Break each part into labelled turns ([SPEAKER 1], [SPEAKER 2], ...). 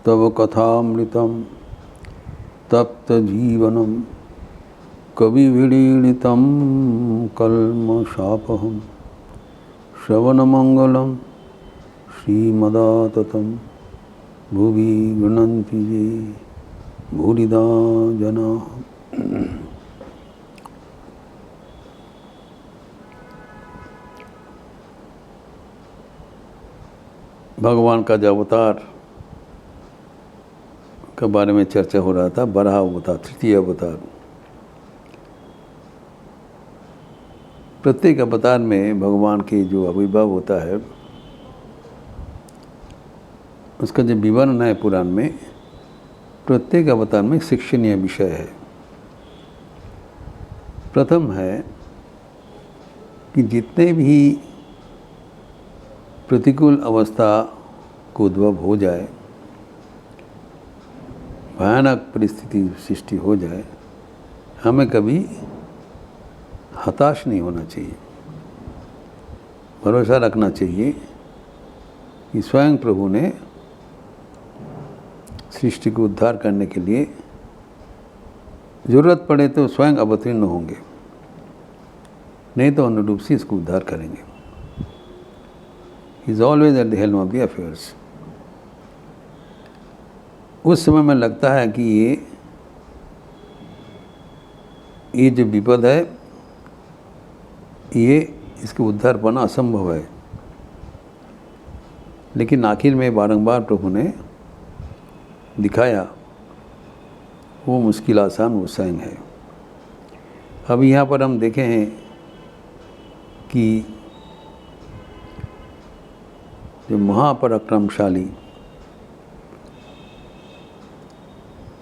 [SPEAKER 1] तव कथामृतं तप्तजीवनं कविभिरीडितं कल्मषापहं श्रवणमंगलं श्रीमदाततं भुवि गृह्णन्ति ये भूरिदा जनाः। भगवान का जो अवतार के बारे में चर्चा हो रहा था, बराह अवतार, तृतीय अवतार। प्रत्येक अवतार में भगवान के जो आविर्भाव होता है उसका जो विवरण है पुराण में, प्रत्येक अवतार में शिक्षणीय विषय है। प्रथम है कि जितने भी प्रतिकूल अवस्था को उद्भव हो जाए, भयानक परिस्थिति सृष्टि हो जाए, हमें कभी हताश नहीं होना चाहिए। भरोसा रखना चाहिए कि स्वयं प्रभु ने सृष्टि को उद्धार करने के लिए ज़रूरत पड़े तो स्वयं अवतीर्ण होंगे, नहीं तो अनुरूप से इसको उद्धार करेंगे। He is always at the helm of the affairs. उस समय में लगता है कि ये जो विपद है, ये इसके उद्धार पाना असंभव है, लेकिन आखिर में बारंबार प्रभु ने दिखाया वो मुश्किल आसान वो स्वयं है। अब यहाँ पर हम देखे हैं कि जो महापराक्रमशाली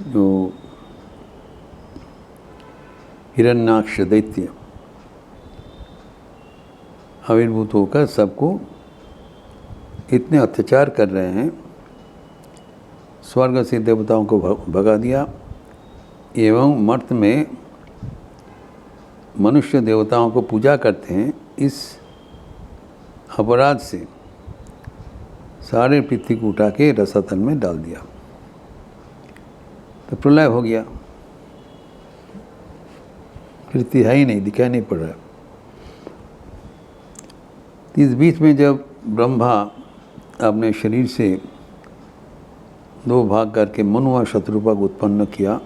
[SPEAKER 1] जो हिरण्याक्ष दैत्य आविर्भूत होकर सबको इतने अत्याचार कर रहे हैं, स्वर्ग से देवताओं को भगा दिया एवं मर्त्य में मनुष्य देवताओं को पूजा करते हैं, इस अपराध से सारे पृथ्वी को उठा के रसातल में डाल दिया। तो प्रलय हो गया, पृथ्वी है ही नहीं, दिखाई नहीं पड़ रहा। इस बीच में जब ब्रह्मा अपने शरीर से दो भाग करके मनु व शत्रुपा को उत्पन्न किया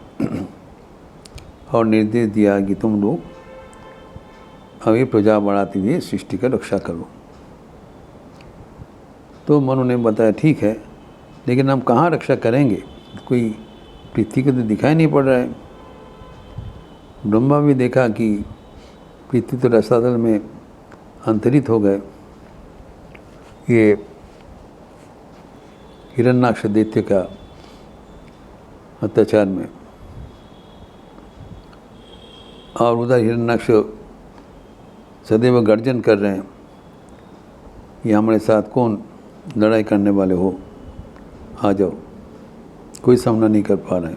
[SPEAKER 1] और निर्देश दिया कि तुम लोग अभी प्रजा बढ़ाते हुए सृष्टि का रक्षा करो। तो मनु ने बताया ठीक है, लेकिन हम कहाँ रक्षा करेंगे, कोई पृथ्वी को तो दिखाई नहीं पड़ रहा है। ब्रह्मा भी देखा कि पृथ्वी तो रसातल में अंतरित हो गए, ये हिरण्याक्ष दैत्य का अत्याचार में, और उधर हिरण्याक्ष सदैव गर्जन कर रहे हैं कि हमारे साथ कौन लड़ाई करने वाले हो, आ जाओ, कोई सामना नहीं कर पा रहे।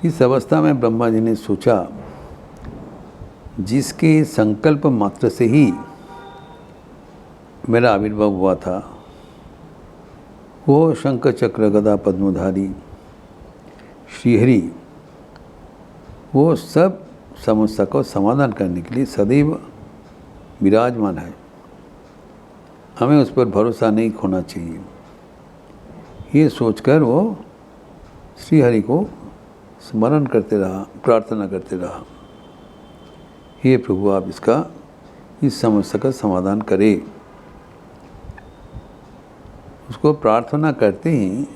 [SPEAKER 1] इस अवस्था में ब्रह्मा जी ने सोचा, जिसके संकल्प मात्र से ही मेरा आविर्भाव हुआ था, वो शंख चक्र गदा पद्मधारी श्रीहरि, वो सब समस्या को समाधान करने के लिए सदैव विराजमान है। हमें उस पर भरोसा नहीं खोना चाहिए। ये सोचकर वो श्रीहरि को स्मरण करते रहा, प्रार्थना करते रहा, हे प्रभु आप इस समस्या का समाधान करें। उसको प्रार्थना करते ही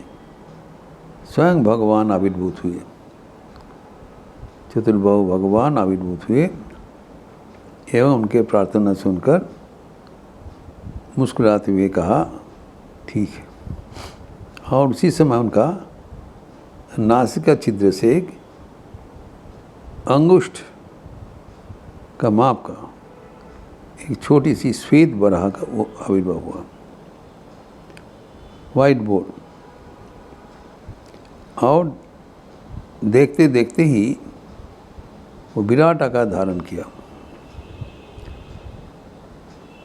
[SPEAKER 1] स्वयं भगवान आविर्भूत हुए, चतुर्बाहु भगवान आविर्भूत हुए एवं उनके प्रार्थना सुनकर मुस्कुराते हुए कहा ठीक है। और उसी समय उनका नासिका छिद्र से एक अंगुष्ठ का माप का एक छोटी सी श्वेत बराह का वो आविर्भाव हुआ, वाइट बोर्ड। और देखते देखते ही वो विराट आकार धारण किया।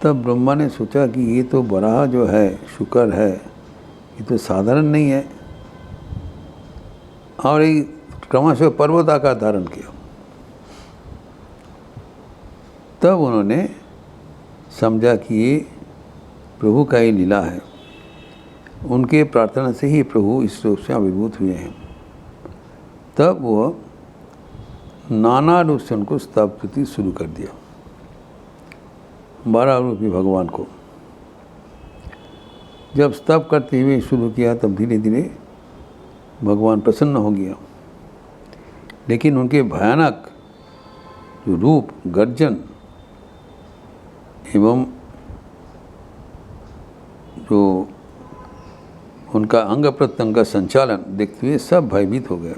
[SPEAKER 1] तब ब्रह्मा ने सोचा कि ये तो बराह जो है, शुकर है, ये तो साधारण नहीं है। और ये क्रमशः पर्वत आकार धारण किया। तब उन्होंने समझा कि ये प्रभु का ही लीला है। उनके प्रार्थना से ही प्रभु इस रूप से आविर्भूत हुए हैं। तब वह नाना रूप से उनको स्तुति शुरू कर दिया, 12 रूपी भगवान को। जब स्तव करते हुए शुरू किया तब धीरे धीरे भगवान प्रसन्न हो गया। लेकिन उनके भयानक जो रूप, गर्जन एवं जो उनका अंग प्रत्यंग का संचालन देखते हुए सब भयभीत हो गए।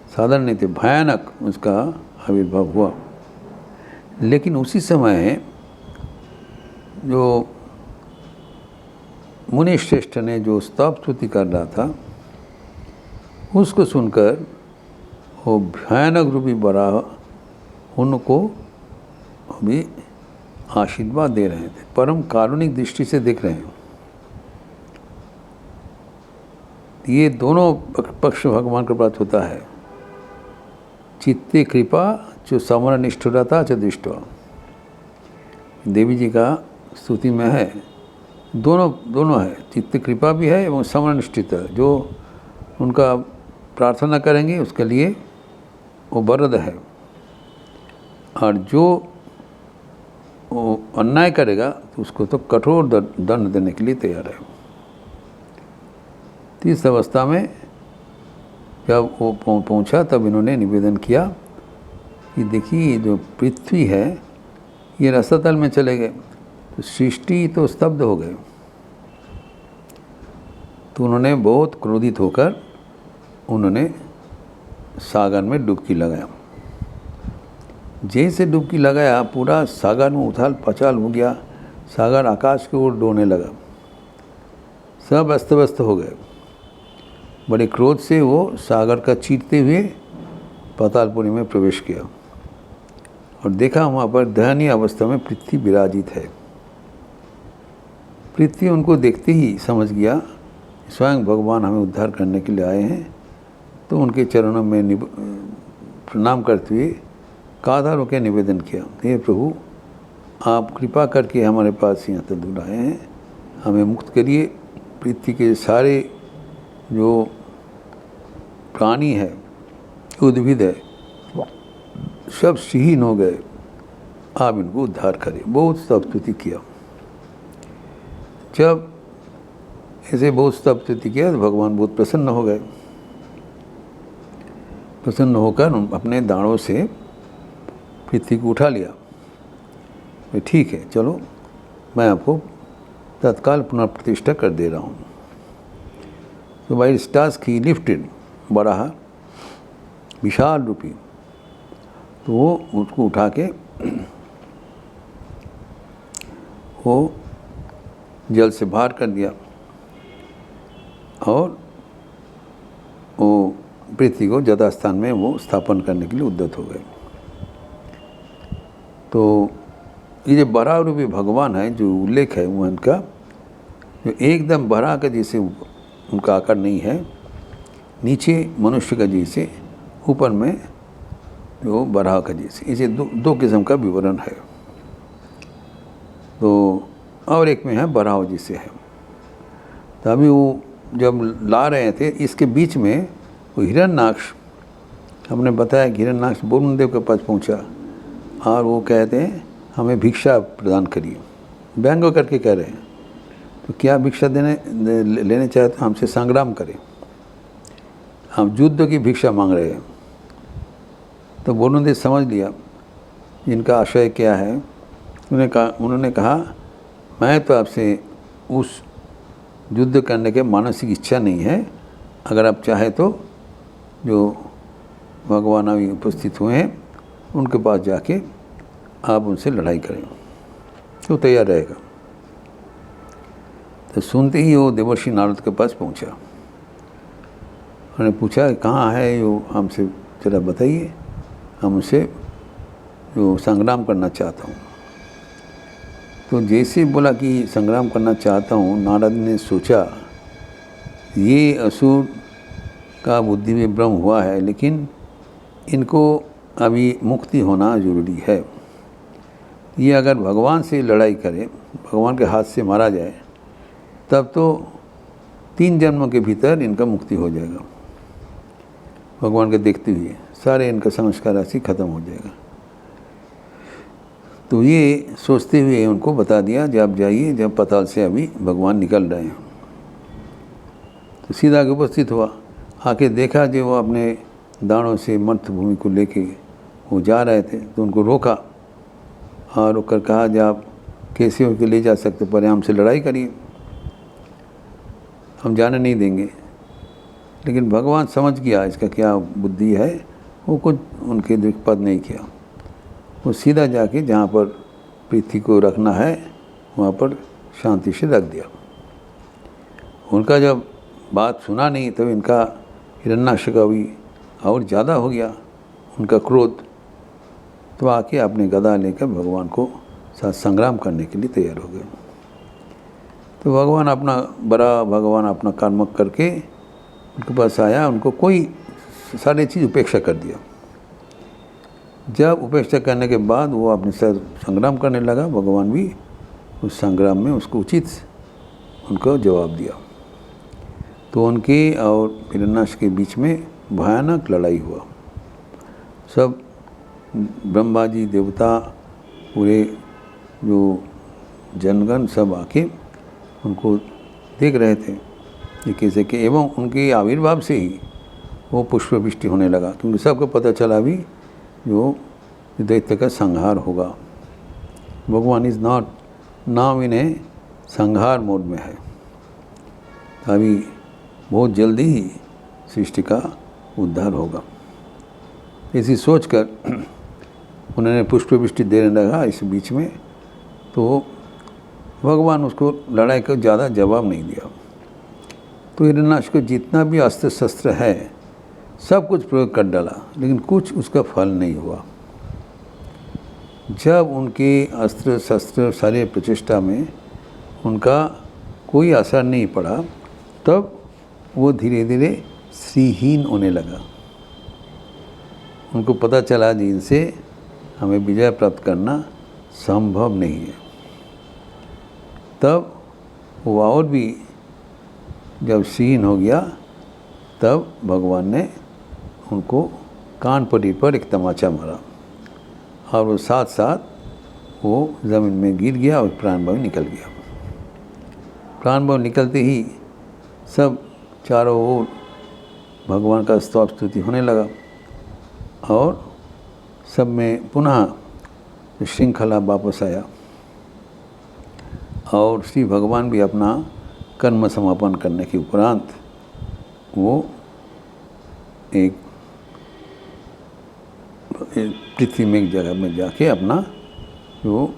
[SPEAKER 1] साधारण नहीं थे, भयानक उसका आविर्भाव हुआ। लेकिन उसी समय जो मुनि श्रेष्ठ ने जो स्तव स्तुति कर रहा था, उसको सुनकर वो भयानक रूपी बराह उनको भी आशीर्वाद दे रहे थे, परम कारुणिक दृष्टि से देख रहे हैं। ये दोनों पक्ष भगवान को प्राप्त होता है। चित्ते कृपा जो समर निष्ठुरता च दृष्टवा, देवी जी का स्तुति में है, दोनों है। चित्त कृपा भी है एवं समर निष्ठित, जो उनका प्रार्थना करेंगे उसके लिए वो वरद है, और जो वो अन्याय करेगा तो उसको तो कठोर दंड देने के लिए तैयार है। तो इस अवस्था में जब वो पहुंचा तब इन्होंने निवेदन किया कि देखिए ये जो पृथ्वी है ये रसातल में चले गए, तो सृष्टि तो स्तब्ध हो गए। तो उन्होंने बहुत क्रोधित होकर उन्होंने सागर में डुबकी लगाया। जैसे डुबकी लगाया पूरा सागर में उथल पचाल हो गया, सागर आकाश की ओर डोलने लगा, सब अस्त व्यस्त हो गए। बड़े क्रोध से वो सागर का चीरते हुए पातालपुरी में प्रवेश किया और देखा वहाँ पर दयनीय अवस्था में पृथ्वी विराजित है। पृथ्वी उनको देखते ही समझ गया स्वयं भगवान हमें उद्धार करने के लिए आए हैं। तो उनके चरणों में प्रणाम करते हुए कातर होकर निवेदन किया, हे प्रभु, आप कृपा करके हमारे पास यहाँ तक दूर आए हैं, हमें मुक्त करिए। पृथ्वी के सारे जो प्राणी है, उद्भिद है, सब सिहीन हो गए, आप इनको उद्धार करें। बहुत स्तुति किया। जब ऐसे बहुत स्तुति किया तो भगवान बहुत प्रसन्न हो गए। प्रसन्न होकर अपने दाढ़ों से पृथ्वी को उठा लिया। ठीक है, चलो मैं आपको तत्काल पुनर्प्रतिष्ठा कर दे रहा हूँ। तो बाई टास्क ही लिफ्टेड बराह विशाल रूपी, तो वो उसको उठा के वो जल से बाहर कर दिया और वो पृथ्वी को यथास्थान में वो स्थापन करने के लिए उद्यत हो गए। तो ये जो बराह रूपी भगवान है, जो उल्लेख है वो उनका जो एकदम बराह का जैसे उनका आकार नहीं है, नीचे मनुष्य का जैसे, ऊपर में जो बराह का जैसे, इसे दो किस्म का विवरण है। तो और एक में है बराह जैसे है। तो अभी वो जब ला रहे थे, इसके बीच में वो हिरण्याक्ष, हमने बताया कि हिरण्याक्ष वरुण देव के पास पहुंचा और वो कहते हैं हमें भिक्षा प्रदान करिए, व्यंग करके कह रहे हैं। तो क्या भिक्षा लेने चाहे तो हमसे संग्राम करें, हम युद्ध की भिक्षा मांग रहे हैं। तो वरुण देव समझ लिया इनका आशय क्या है। उन्होंने कहा मैं तो आपसे उस युद्ध करने के मानसिक इच्छा नहीं है, अगर आप चाहे तो जो भगवान अभी उपस्थित हुए हैं उनके पास जाके आप उनसे लड़ाई करें, तो तैयार रहेगा। तो सुनते ही वो देवर्षि नारद के पास पहुंचा। उन्होंने पूछा कहाँ है वो, हमसे जरा बताइए, हम उसे जो संग्राम करना चाहता हूँ। तो जैसे बोला कि संग्राम करना चाहता हूँ, नारद ने सोचा ये असुर का बुद्धि में भ्रम हुआ है, लेकिन इनको अभी मुक्ति होना ज़रूरी है। ये अगर भगवान से लड़ाई करे, भगवान के हाथ से मारा जाए, तब तो 3 जन्मों के भीतर इनका मुक्ति हो जाएगा। भगवान के देखते हुए सारे इनका संस्कार राशि खत्म हो जाएगा। तो ये सोचते हुए उनको बता दिया, जब जाइए, जब पाताल से अभी भगवान निकल रहे हैं। तो सीधा आगे उपस्थित हुआ, आके देखा जो वो अपने दानों से मर्त भूमि को लेके वो जा रहे थे, तो उनको रोका और रोककर कहा, जब आप कैसे उनके ले जा सकते, पर हमसे लड़ाई करिए, हम जाने नहीं देंगे। लेकिन भगवान समझ गया इसका क्या बुद्धि है, वो कुछ उनके दृक्पथ नहीं किया। वो सीधा जाके जहाँ पर पृथ्वी को रखना है वहाँ पर शांति से रख दिया। उनका जब बात सुना नहीं, तब इनका हिरण्यकशिपु भी और ज़्यादा हो गया उनका क्रोध। तो आके अपने गदा लेकर भगवान को साथ संग्राम करने के लिए तैयार हो गए। तो भगवान अपना कर्म करके उनके पास आया, उनको कोई सारी चीज़ उपेक्षा कर दिया। जब उपेक्षा करने के बाद वो अपने साथ संग्राम करने लगा, भगवान भी उस संग्राम में उसको उचित उनको जवाब दिया। तो उनके और हिरण्यकशिपु के बीच में भयानक लड़ाई हुआ। सब ब्रह्मा जी, देवता, पूरे जो जनगण सब आके उनको देख रहे थे ये कैसे के, एवं उनके आविर्भाव से ही वो पुष्पवृष्टि होने लगा, क्योंकि सबको पता चला भी जो दैत्य का संहार होगा। भगवान इज़ नॉट नाउ इन ए संहार मोड में है, अभी बहुत जल्दी ही सृष्टि का उद्धार होगा। ऐसी सोचकर उन्होंने पुष्पवृष्टि देने लगा इस बीच में। तो भगवान उसको लड़ाई का ज़्यादा जवाब नहीं दिया। तो हिरण्यकशिपु को जितना भी अस्त्र शस्त्र है सब कुछ प्रयोग कर डाला, लेकिन कुछ उसका फल नहीं हुआ। जब उनके अस्त्र शस्त्र सारे प्रचेष्टा में उनका कोई असर नहीं पड़ा, तब वो धीरे धीरे श्रीहीन होने लगा। उनको पता चला कि इनसे हमें विजय प्राप्त करना संभव नहीं है। तब वो और भी जब श्रीहीन हो गया, तब भगवान ने उनको कानपट्टी पर एक तमाचा मारा और वो साथ साथ वो ज़मीन में गिर गया और प्राणवायु निकल गया। प्राणवायु निकलते ही सब चारों ओर भगवान का स्तव स्तुति होने लगा और सब में पुनः श्रृंखला वापस आया और श्री भगवान भी अपना कर्म समापन करने के उपरांत वो एक पृथ्वी में एक जगह में जाके अपना वो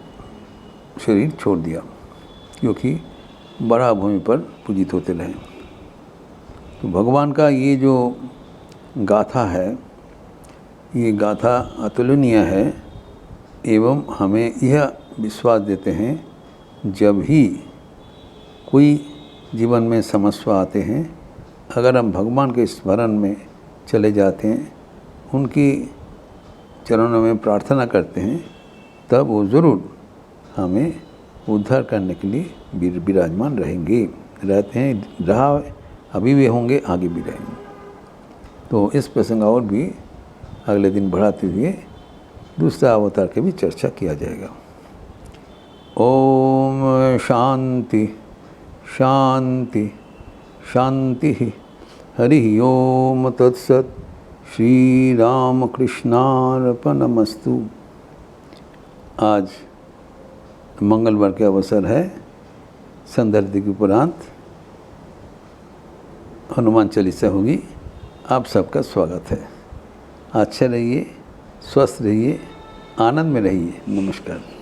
[SPEAKER 1] शरीर छोड़ दिया, क्योंकि बड़ा भूमि पर पूजित होते रहे। तो भगवान का ये जो गाथा है, ये गाथा अतुलनीय है एवं हमें यह विश्वास देते हैं, जब ही कोई जीवन में समस्या आते हैं, अगर हम भगवान के स्मरण में चले जाते हैं, उनकी चरणों में प्रार्थना करते हैं, तब वो ज़रूर हमें उद्धार करने के लिए विराजमान रहते हैं, रहा अभी भी होंगे, आगे भी रहेंगे। तो इस प्रसंग और भी अगले दिन बढ़ाते हुए दूसरा अवतार की भी चर्चा किया जाएगा। ओम शांति शांति शांति। हरि ओम तत्सत। श्री राम कृष्णार्पणमस्तु। आज मंगलवार के अवसर है, संध्या के उपरांत हनुमान चालीसा होगी। आप सबका स्वागत है। अच्छे रहिए, स्वस्थ रहिए, आनंद में रहिए। नमस्कार।